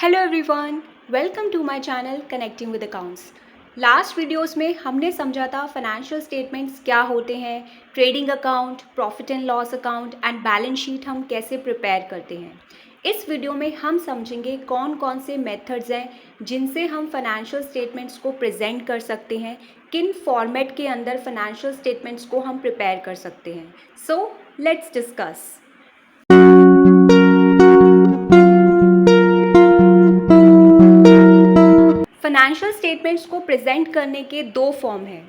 Hello everyone, welcome to my channel connecting with accounts. Last videos में हमने समझा था फाइनेंशियल स्टेटमेंट्स क्या होते हैं, trading account, profit and loss account and balance sheet हम कैसे प्रिपेयर करते हैं। इस वीडियो में हम समझेंगे कौन कौन से मेथड्स हैं जिनसे हम फाइनेंशियल स्टेटमेंट्स को प्रेजेंट कर सकते हैं, किन फॉर्मेट के अंदर फाइनेंशियल स्टेटमेंट्स को हम प्रिपेयर कर सकते हैं। So let's discuss. Financial statements को प्रेजेंट करने के दो फॉर्म हैं।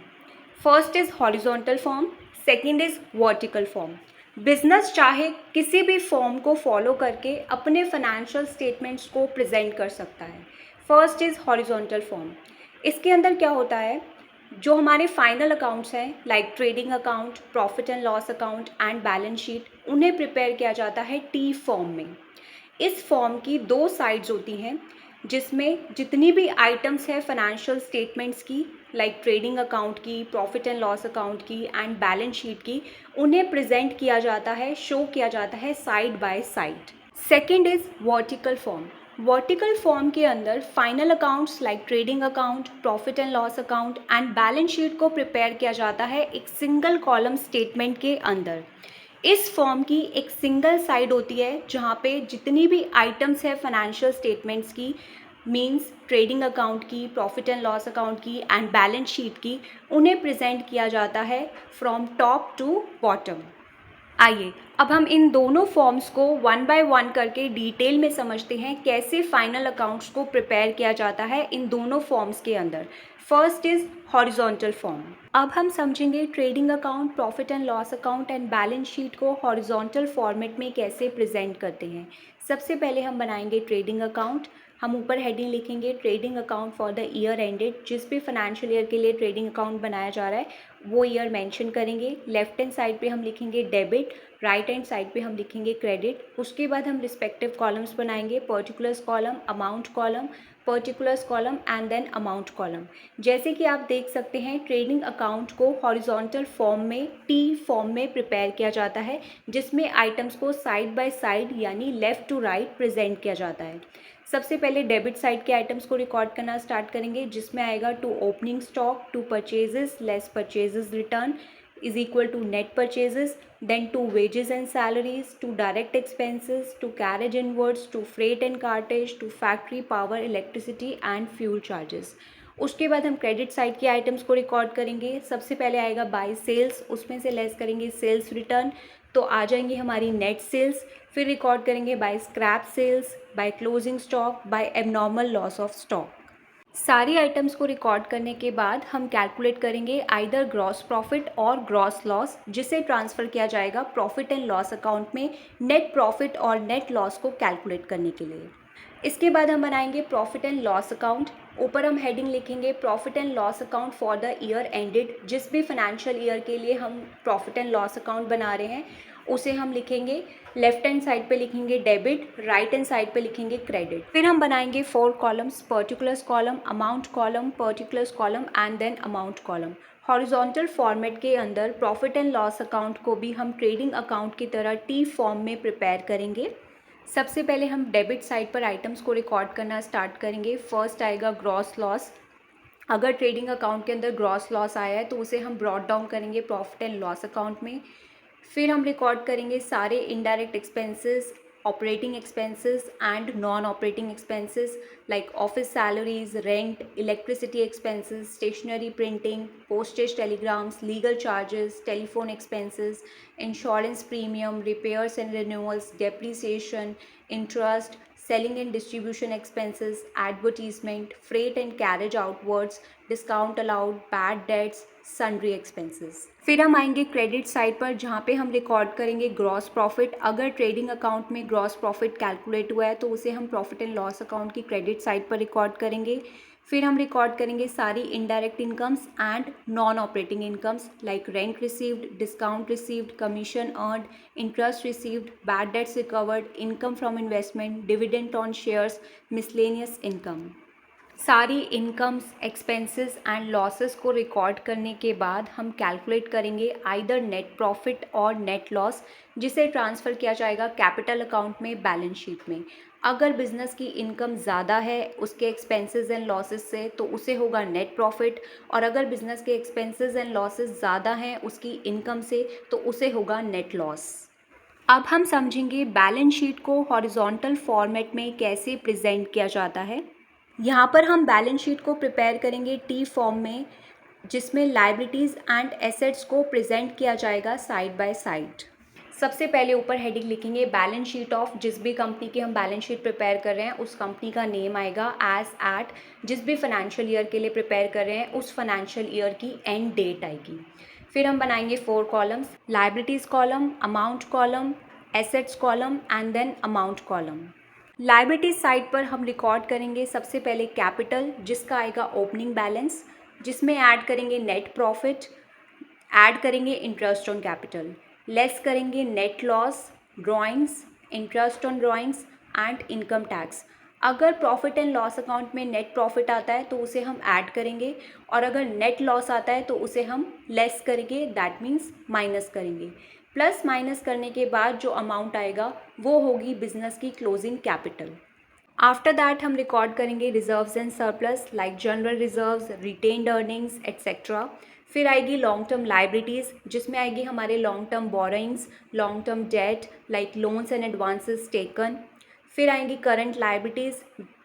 First is horizontal form, second is vertical form. Business चाहे किसी भी फॉर्म को फॉलो करके अपने फाइनेंशियल स्टेटमेंट्स को प्रेजेंट कर सकता है। First is horizontal form. इसके अंदर क्या होता है, जो हमारे फाइनल अकाउंट्स हैं like trading account, profit and loss account and balance sheet, उन्हें प्रिपेयर किया जाता है टी फॉर्म में। इस फॉर्म की दो साइड्स होती हैं, जिसमें जितनी भी आइटम्स है फाइनेंशियल स्टेटमेंट्स की लाइक ट्रेडिंग अकाउंट की, प्रॉफिट एंड लॉस अकाउंट की एंड बैलेंस शीट की, उन्हें प्रेजेंट किया जाता है, शो किया जाता है side by side. Second is vertical form. Vertical form के अंदर final accounts like trading account, profit and loss account and balance sheet को प्रिपेयर किया जाता है एक सिंगल कॉलम स्टेटमेंट के अंदर। इस फॉर्म की एक सिंगल साइड होती है जहाँ पे जितनी भी आइटम्स है फाइनेंशियल स्टेटमेंट्स की, मींस ट्रेडिंग अकाउंट की, प्रॉफिट एंड लॉस अकाउंट की एंड बैलेंस शीट की, उन्हें प्रेजेंट किया जाता है फ्रॉम टॉप टू बॉटम। आइए अब हम इन दोनों फॉर्म्स को वन बाय वन करके डिटेल में समझते हैं कैसे फाइनल अकाउंट्स को प्रिपेयर किया जाता है इन दोनों फॉर्म्स के अंदर। First is horizontal form. अब हम समझेंगे trading account, profit and loss account and balance sheet को हॉरिजॉन्टल फॉर्मेट में कैसे प्रेजेंट करते हैं। सबसे पहले हम बनाएंगे ट्रेडिंग अकाउंट। हम ऊपर हेडिंग लिखेंगे trading account for the year ended. जिस भी फाइनेंशियल ईयर के लिए ट्रेडिंग अकाउंट बनाया जा रहा है वो ईयर मेंशन करेंगे। लेफ्ट हैंड साइड पे हम लिखेंगे डेबिट, राइट हैंड साइड पे हम लिखेंगे क्रेडिट। उसके बाद हम रिस्पेक्टिव कॉलम्स बनाएंगे, particulars column, amount column, particulars column and then amount column. जैसे कि आप देख सकते हैं ट्रेडिंग अकाउंट को हॉरिजॉन्टल फॉर्म में, टी फॉर्म में प्रिपेयर किया जाता है, जिसमें आइटम्स को साइड बाय साइड यानी लेफ्ट टू राइट प्रेजेंट किया जाता है। सबसे पहले डेबिट साइड के आइटम्स को रिकॉर्ड करना स्टार्ट करेंगे, जिसमें आएगा to opening stock, to purchases less purchases return is equal to net purchases, then to wages and salaries, to direct expenses, to carriage inwards, to freight and cartage, to factory power, electricity and fuel charges। उसके बाद हम credit side के items को record करेंगे। सबसे पहले आएगा bye sales, उसमें से लेस करेंगे सेल्स रिटर्न, तो आ जाएंगी हमारी नेट सेल्स। फिर रिकॉर्ड करेंगे by scrap sales, by closing stock, by abnormal loss of stock. सारी आइटम्स को रिकॉर्ड करने के बाद हम कैलकुलेट करेंगे आइदर ग्रॉस प्रॉफिट और ग्रॉस लॉस, जिसे ट्रांसफ़र किया जाएगा प्रॉफिट एंड लॉस अकाउंट में नेट प्रॉफिट और नेट लॉस को कैलकुलेट करने के लिए। इसके बाद हम बनाएंगे प्रॉफिट एंड लॉस अकाउंट। ऊपर हम हेडिंग लिखेंगे profit and loss account for the year ended. जिस भी फाइनेंशियल ईयर के लिए हम प्रॉफिट एंड लॉस अकाउंट बना रहे हैं उसे हम लिखेंगे, लेफ्ट हैंड साइड पे लिखेंगे डेबिट, राइट हैंड साइड पे लिखेंगे क्रेडिट। फिर हम बनाएंगे 4 columns, particulars column, amount column, particulars column and then amount column. Horizontal format के अंदर प्रॉफिट एंड लॉस अकाउंट को भी हम ट्रेडिंग अकाउंट की तरह टी फॉर्म में प्रिपेयर करेंगे। सबसे पहले हम डेबिट साइड पर आइटम्स को रिकॉर्ड करना स्टार्ट करेंगे। फर्स्ट आएगा ग्रॉस लॉस। अगर ट्रेडिंग अकाउंट के अंदर ग्रॉस लॉस आया है तो उसे हम ब्रॉट डाउन करेंगे प्रॉफिट एंड लॉस अकाउंट में। फिर हम रिकॉर्ड करेंगे सारे indirect expenses, operating expenses and non operating expenses like office salaries, rent, electricity expenses, stationery printing, postage telegrams, legal charges, telephone expenses, insurance premium, repairs and renewals, depreciation, interest, selling and distribution expenses, advertisement, freight and carriage outwards, discount allowed, bad debts, sundry expenses। फिर हम आएंगे credit side पर, जहाँ पे हम record करेंगे gross profit. अगर trading account में ग्रॉस प्रॉफिट कैलकुलेट हुआ है तो उसे हम प्रॉफिट एंड लॉस अकाउंट की क्रेडिट साइड पर रिकॉर्ड करेंगे। फिर हम रिकॉर्ड करेंगे सारी indirect incomes and non operating incomes like rent received, discount received, commission earned, interest received, bad debts recovered, income from investment, dividend on shares, miscellaneous income. सारी incomes, expenses and losses को record करने के बाद हम calculate करेंगे either net profit और net loss, जिसे transfer किया जाएगा कैपिटल अकाउंट में, बैलेंस शीट में। अगर बिजनेस की इनकम ज़्यादा है उसके एक्सपेंसेस एंड लॉसेस से तो उसे होगा नेट प्रॉफिट, और अगर बिजनेस के एक्सपेंसेस एंड लॉसेस ज़्यादा हैं उसकी इनकम से तो उसे होगा नेट लॉस। अब हम समझेंगे बैलेंस शीट को हॉरिजॉन्टल फॉर्मेट में कैसे प्रेजेंट किया जाता है। यहाँ पर हम बैलेंस शीट को प्रिपेयर करेंगे टी फॉर्म में, जिसमें लायबिलिटीज़ एंड एसेट्स को प्रेजेंट किया जाएगा साइड बाय साइड। सबसे पहले ऊपर हेडिंग लिखेंगे बैलेंस शीट ऑफ, जिस भी कंपनी की हम बैलेंस शीट प्रिपेयर कर रहे हैं उस कंपनी का नेम आएगा, एज एट जिस भी फाइनेंशियल ईयर के लिए प्रिपेयर कर रहे हैं उस फाइनेंशियल ईयर की एंड डेट आएगी। फिर हम बनाएंगे 4 columns, liabilities column, amount column, assets column and then amount column. Liabilities side पर हम रिकॉर्ड करेंगे सबसे पहले कैपिटल, जिसका आएगा ओपनिंग बैलेंस, जिसमें ऐड करेंगे नेट प्रॉफिट, ऐड करेंगे इंटरेस्ट ऑन कैपिटल, लेस करेंगे net loss, drawings, interest on drawings and income tax. अगर प्रॉफिट एंड लॉस अकाउंट में नेट प्रॉफिट आता है तो उसे हम ऐड करेंगे, और अगर नेट लॉस आता है तो उसे हम लेस करेंगे, दैट मीन्स माइनस करेंगे। प्लस माइनस करने के बाद जो अमाउंट आएगा वो होगी बिजनेस की क्लोजिंग कैपिटल। आफ्टर दैट हम रिकॉर्ड करेंगे reserves and surplus like general reserves, retained earnings etcetera. फिर आएगी लॉन्ग टर्म लाइबिलिटीज़, जिसमें आएगी हमारे long term borrowings, long term debt like loans and advances taken. फिर आएंगी current liabilities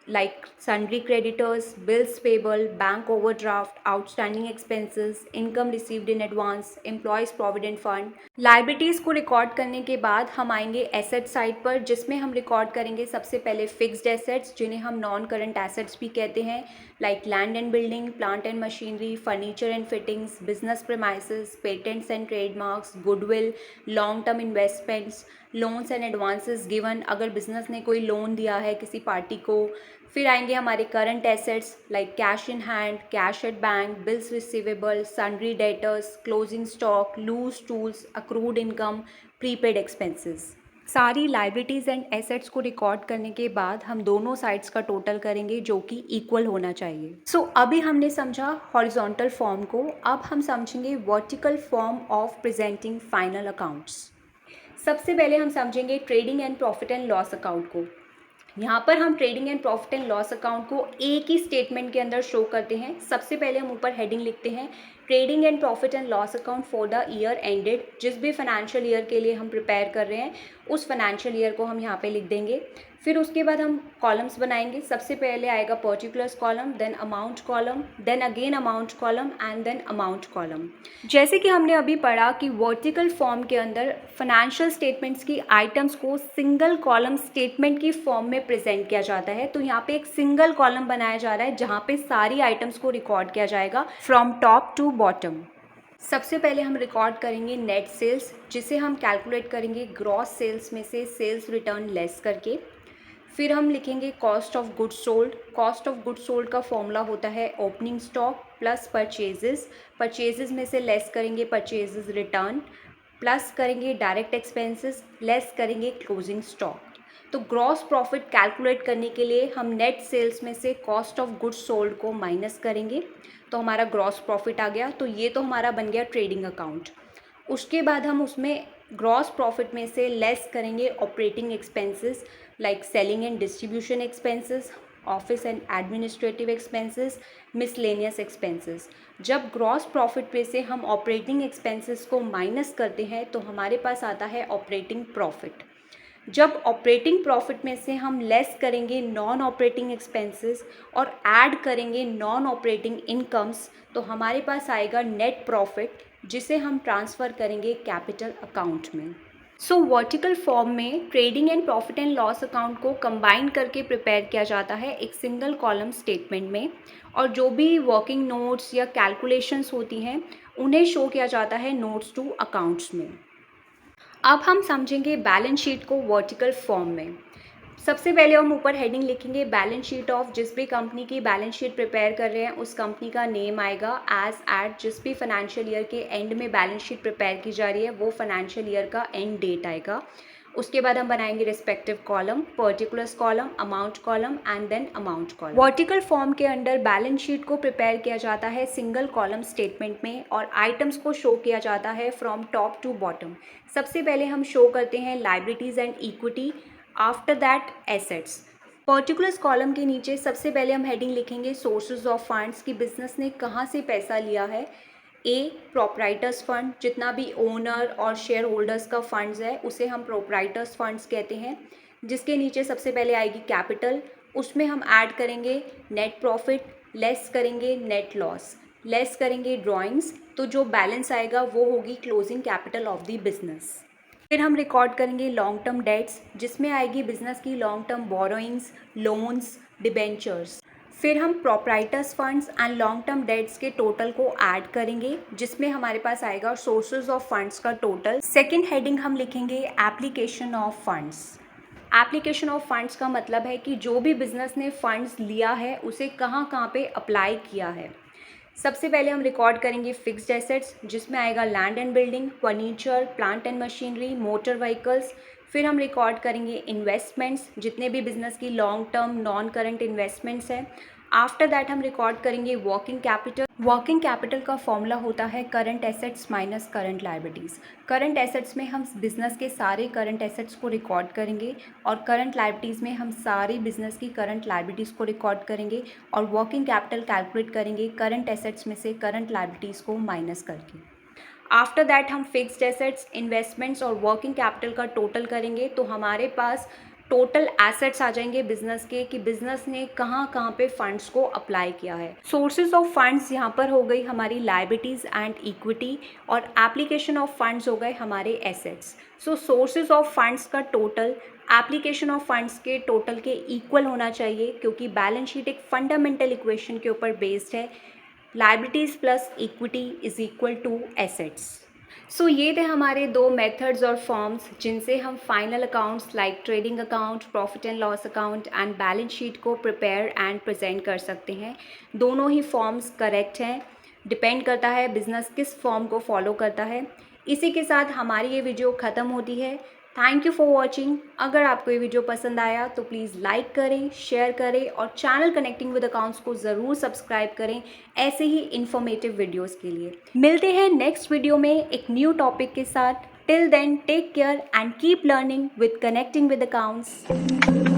like sundry creditors, bills payable, bank overdraft, outstanding expenses, income received in advance, employees provident fund. Liabilities को record करने के बाद हम आएंगे asset side पर, जिसमें हम रिकॉर्ड करेंगे सबसे पहले फिक्स्ड एसेट्स, जिन्हें हम नॉन करंट एसेट्स भी कहते हैं, like land and building, plant and machinery, furniture and fittings, business premises, patents and trademarks, goodwill, long term investments, loans and advances given, अगर बिजनेस ने कोई लोन दिया है किसी पार्टी को। फिर आएंगे हमारे current assets like cash in hand, cash at bank, bills receivable, sundry debtors, closing stock, loose tools, accrued income, prepaid expenses. सारी लाइबिलिटीज़ एंड एसेट्स को रिकॉर्ड करने के बाद हम दोनों साइड्स का टोटल करेंगे जो कि इक्वल होना चाहिए। सो अभी हमने समझा हॉरिजॉन्टल फॉर्म को, अब हम समझेंगे vertical form of presenting final accounts. सबसे पहले हम समझेंगे trading and profit and loss account को। यहाँ पर हम trading and profit and loss account को एक ही स्टेटमेंट के अंदर शो करते हैं। सबसे पहले हम ऊपर हेडिंग लिखते हैं trading and profit and loss account for the year ended, जिस भी फाइनेंशियल ईयर के लिए हम प्रिपेयर कर रहे हैं उस फाइनेंशियल ईयर को हम यहाँ पे लिख देंगे। फिर उसके बाद हम कॉलम्स बनाएंगे। सबसे पहले आएगा particulars column, then amount column, then again amount column and then amount column. जैसे कि हमने अभी पढ़ा कि वर्टिकल फॉर्म के अंदर फाइनेंशियल स्टेटमेंट्स की आइटम्स को सिंगल कॉलम स्टेटमेंट की फॉर्म में प्रेजेंट किया जाता है। तो यहाँ पे एक सिंगल कॉलम बनाया जा रहा है जहाँ पे सारी आइटम्स को रिकॉर्ड किया जाएगा फ्रॉम टॉप टू बॉटम। सबसे पहले हम रिकॉर्ड करेंगे नेट सेल्स, जिसे हम कैलकुलेट करेंगे ग्रॉस सेल्स में से सेल्स रिटर्न लेस करके। फिर हम लिखेंगे cost of goods sold. Cost of goods sold का फॉर्मूला होता है opening stock plus purchases. Purchases में से लेस करेंगे परचेजेस रिटर्न, प्लस करेंगे डायरेक्ट एक्सपेंसेस, लेस करेंगे क्लोजिंग स्टॉक। तो ग्रॉस प्रॉफिट कैलकुलेट करने के लिए हम नेट सेल्स में से कॉस्ट ऑफ गुड्स सोल्ड को माइनस करेंगे, तो हमारा ग्रॉस प्रॉफिट आ गया। तो ये तो हमारा बन गया ट्रेडिंग अकाउंट। उसके बाद हम उसमें ग्रॉस प्रॉफिट में से लेस करेंगे operating expenses like selling and distribution expenses, office and administrative expenses, miscellaneous expenses. जब ग्रॉस प्रॉफिट में से हम ऑपरेटिंग एक्सपेंसेस को माइनस करते हैं तो हमारे पास आता है ऑपरेटिंग प्रॉफिट। जब ऑपरेटिंग प्रॉफिट में से हम लेस करेंगे नॉन ऑपरेटिंग एक्सपेंसेस और ऐड करेंगे नॉन ऑपरेटिंग इनकम्स, तो हमारे पास आएगा नेट प्रॉफिट, जिसे हम ट्रांसफ़र करेंगे कैपिटल अकाउंट में। सो वर्टिकल फॉर्म में trading and profit and loss account को कंबाइन करके प्रिपेयर किया जाता है एक सिंगल कॉलम स्टेटमेंट में, और जो भी वर्किंग नोट्स या कैलकुलेशंस होती हैं उन्हें शो किया जाता है नोट्स टू अकाउंट्स में। अब हम समझेंगे बैलेंस शीट को वर्टिकल फॉर्म में। सबसे पहले हम ऊपर हेडिंग लिखेंगे बैलेंस शीट ऑफ, जिस भी कंपनी की बैलेंस शीट प्रिपेयर कर रहे हैं उस कंपनी का नेम आएगा, एज एट जिस भी फाइनेंशियल ईयर के एंड में बैलेंस शीट प्रिपेयर की जा रही है वो फाइनेंशियल ईयर का एंड डेट आएगा। उसके बाद हम बनाएंगे respective column, particulars column, amount column and then amount column. Vertical form के अंडर बैलेंस शीट को प्रिपेयर किया जाता है सिंगल कॉलम स्टेटमेंट में, और आइटम्स को शो किया जाता है फ्रॉम टॉप टू बॉटम। सबसे पहले हम शो करते हैं liabilities and equity, after that assets. Particulars column के नीचे सबसे पहले हम हेडिंग लिखेंगे सोर्सेज ऑफ फंड्स कि बिजनेस ने कहाँ से पैसा लिया है। ए प्रोप्राइटर्स फंड, जितना भी ओनर और शेयर होल्डर्स का फंड्स है उसे हम प्रोप्राइटर्स फंड्स कहते हैं। जिसके नीचे सबसे पहले आएगी कैपिटल, उसमें हम ऐड करेंगे नेट प्रॉफिट, लेस करेंगे नेट लॉस, लेस करेंगे ड्राइंग्स, तो जो बैलेंस आएगा वो होगी closing capital of the business. फिर हम रिकॉर्ड करेंगे लॉन्ग टर्म डेट्स, जिसमें आएगी बिजनेस की long term borrowings, loans, debentures. फिर हम proprietors funds and long term debts के टोटल को ऐड करेंगे, जिसमें हमारे पास आएगा सोर्सेज ऑफ फंड्स का टोटल। सेकेंड हेडिंग हम लिखेंगे application of funds. Application of funds का मतलब है कि जो भी बिजनेस ने फंड्स लिया है उसे कहाँ कहाँ पे अप्लाई किया है। सबसे पहले हम रिकॉर्ड करेंगे फिक्स्ड एसेट्स, जिसमें आएगा land and building, furniture, plant and machinery, motor vehicles. फिर हम रिकॉर्ड करेंगे इन्वेस्टमेंट्स, जितने भी बिजनेस की long term non current investments हैं। आफ्टर दैट हम रिकॉर्ड करेंगे वर्किंग कैपिटल। वर्किंग कैपिटल का फॉर्मूला होता है current assets minus current liabilities. Current assets में हम बिजनेस के सारे करंट एसेट्स को रिकॉर्ड करेंगे और करंट लायबिलिटीज़ में हम सारी बिजनेस की करंट लायबिलिटीज़ को रिकॉर्ड करेंगे और वर्किंग कैपिटल कैलकुलेट करेंगे करंट एसेट्स में से करंट लायबिलिटीज़ को माइनस करके। आफ्टर दैट हम फिक्स्ड एसेट्स, इन्वेस्टमेंट्स और वर्किंग कैपिटल का टोटल करेंगे, तो हमारे पास टोटल एसेट्स आ जाएंगे बिजनेस के कि बिजनेस ने कहाँ कहाँ पे फंड्स को अप्लाई किया है। सोर्सेज ऑफ फंड्स यहाँ पर हो गई हमारी लायबिलिटीज़ एंड इक्विटी और एप्लीकेशन ऑफ फंड्स हो गए हमारे assets. So sources of funds का टोटल एप्लीकेशन ऑफ फंड्स के टोटल के इक्वल होना चाहिए, क्योंकि बैलेंस शीट एक फंडामेंटल इक्वेशन के ऊपर बेस्ड है, liabilities plus equity is equal to assets. So ये थे हमारे दो मेथड्स और फॉर्म्स जिनसे हम final accounts like trading account, profit and loss account and balance sheet को प्रिपेयर एंड प्रेजेंट कर सकते हैं। दोनों ही फॉर्म्स करेक्ट हैं, डिपेंड करता है बिजनेस किस फॉर्म को फॉलो करता है। इसी के साथ हमारी ये वीडियो ख़त्म होती है। Thank you for watching. अगर आपको ये वीडियो पसंद आया तो प्लीज़ लाइक करें, शेयर करें और चैनल कनेक्टिंग विद अकाउंट्स को ज़रूर सब्सक्राइब करें ऐसे ही इन्फॉर्मेटिव वीडियोस के लिए। मिलते हैं नेक्स्ट वीडियो में एक न्यू टॉपिक के साथ। Till then take care and keep learning with connecting with accounts.